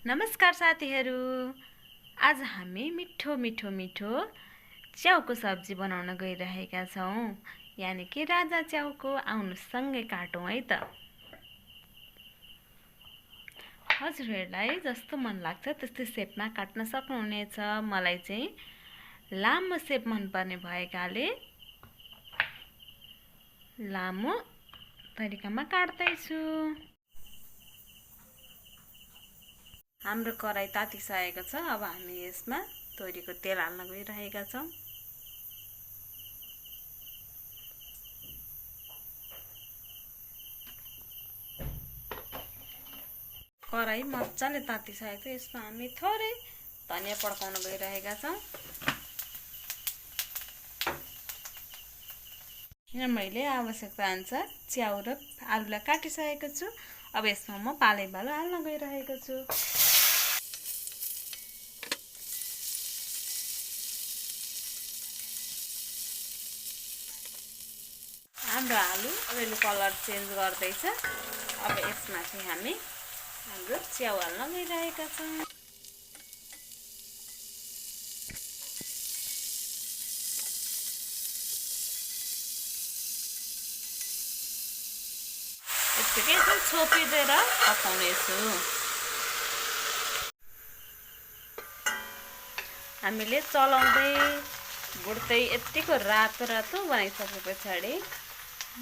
नमस्कार साथीहरू। आज हामी मिठो च्याउको सब्जी बनाउन गइरहेका छौं, यानी कि राजा च्याउको। आउनु सँगै काटौं है त। हजुरहरूलाई जस्तो मन लाग्छ त्यस्तै सेपमा काट्न सक्नुहुनेछ। मलाई चाहिँ लामो सेप मनपर्ने भएकाले लामो तरिकामा काट्दैछु। हाम्रो कराई तातिसकेको छ। अब हामी यसमा तोरीको तेल हाल्न गइरहेका छौं। कराई मजाले तातिसकेको छ। यसमा हामी थोरै धनिया पड्काउन गइरहेका छौं। यहाँ मैले आवश्यकता अनुसार च्याउ र आलुलाई काटिसकेको छु। अब यसमा म पालैपालो हाल्न गइरहेको छु। हाम्रो आलु अलिअलि कलर चेन्ज गर्दैछ। अब यसमा चाहिँ हामी हाम्रो च्याउ हाल्न गइरहेका छौं। यतिकै छोपिदिएर पकाउनेछु। हामीले चलाउँदै बुड्दै यतिको रातो रातो बनाइसके पछाडि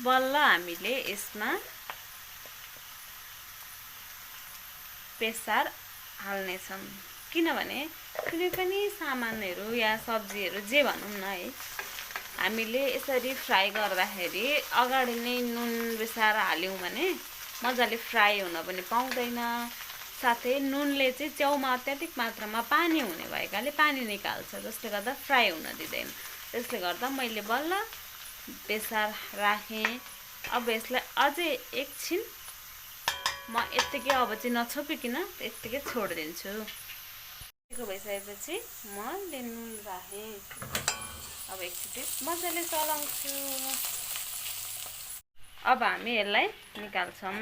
बल्ल हामीले यसमा बेसार हाल्नेछौँ। किनभने कुनै पनि सामानहरू या सब्जीहरू जे भनौँ न है, हामीले यसरी फ्राई गर्दाखेरि अगाडि नै नुन बेसार हाल्यौँ भने मजाले फ्राई हुन पनि पाउँदैन। साथै नुनले चाहिँ च्याउमा अत्याधिक मात्रामा पानी हुने भएकाले पानी निकाल्छ, जसले गर्दा फ्राई हुन दिँदैन। त्यसले गर्दा मैले बल्ल बेसार राखेँ। अब यसलाई अझै एकछिन म यत्तिकै अब चाहिँ नछोपिकन यत्तिकै छोडिदिन्छु। यतिको भइसकेपछि म नुन राखेँ। अब एकचोटि मजाले चलाउँछु। अब हामी यसलाई निकाल्छौँ।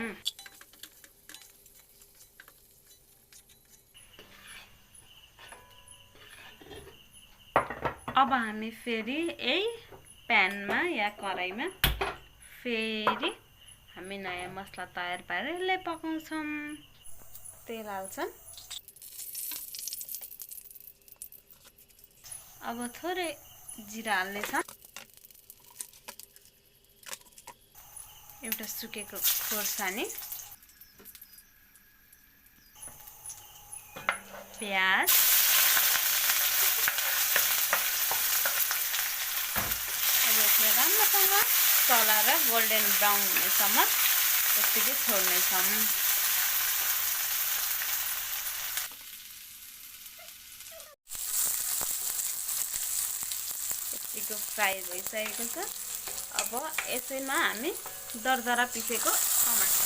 अब हामी फेरि यही प्यानमा या कराईमा फेरि हामी नयाँ मसला तयार पारेर यसलाई पकाउँछौँ। तेल हाल्छौँ। अब थोरै जिरा हाल्नेछौँ। एउटा सुकेको खोर्सानी, प्याज, अब यसलाई राम्रोसँग चलाएर गोल्डन ब्राउन हुनेसम्म यत्तिकै छोड्नेछौँ। यत्तिको फ्राई भइसकेको छ। अब यसैमा हामी दरदरा पिसेको टमाटर,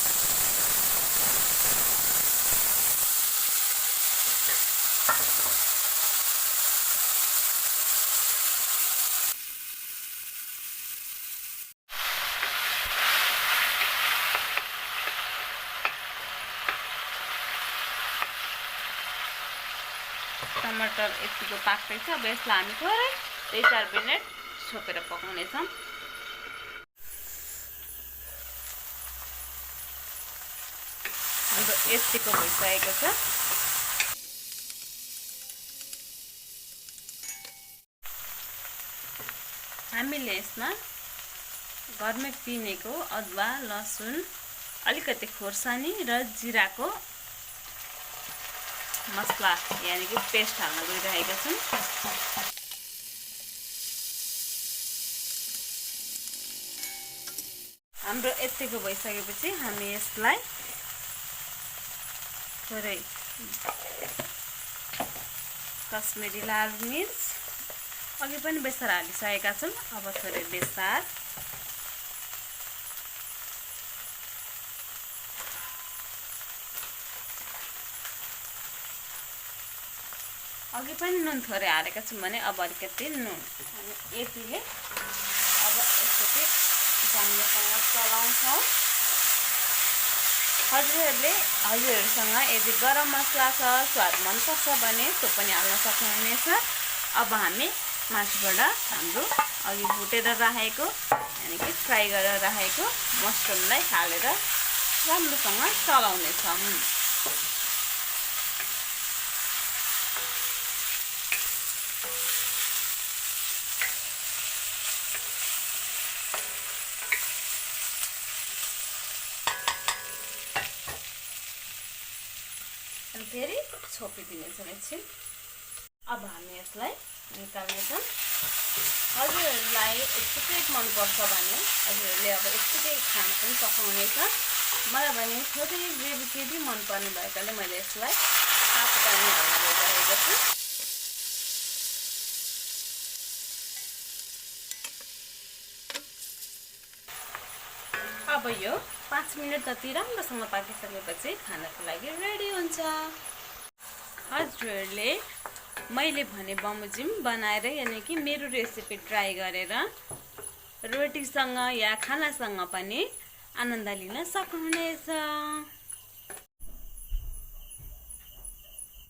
टमाटर यतिको पाक्दैछ। अब यसलाई हामी थोरै 2-4 मिनट छोपेर पकाउनेछौँ। हाम्रो यतिको भइसकेको छ। हामीले यसमा घरमै पिनेको अदुवा, लसुन, अलिकति खोर्सानी र जिराको मसला यानी कि पेस्ट हाल्न गइरहेका छौँ। हाम्रो यतिको भइसकेपछि हामी यसलाई थोरै कश्मिरी लाल मिर्च, अघि पनि बेसार हालिसकेका छौँ। अब थोरै बेसार, अघि पनि नुन थोरै हालेका छौँ भने अब अलिकति नुन अनि यतिले अब एकचोटि राम्रोसँग चलाउँछौँ। हजुरहरूसँग यदि गरम मसला छ, स्वाद मनपर्छ भने त्यो पनि हाल्न सक्नुहुनेछ। अब हामी माथिबाट हाम्रो अघि भुटेर राखेको यानि कि फ्राई गरेर राखेको मसरुमलाई हालेर राम्रोसँग चलाउनेछौँ। फेरि छोपिदिनेछौँ एकछिन। अब हामी यसलाई निकाल्नेछौँ। हजुरहरूलाई यत्तिकै मनपर्छ भने हजुरहरूले अब यत्तिकै खान पनि सक्नुहुनेछ। मलाई भने थोरै ग्रेभी मनपर्ने भएकाले मैले यसलाई हाफ पानी हालेर गइरहेको छु। अब यो 5 मिनट जति राम्रोसँग पाकिसकेपछि खानको लागि रेडी हुन्छ। हजुरहरूले मैले भने बमोजिम बनाएर यानि कि मेरो रेसिपी ट्राई गरेर रोटीसँग या खानासँग पनि आनन्द लिन सक्नुहुनेछ।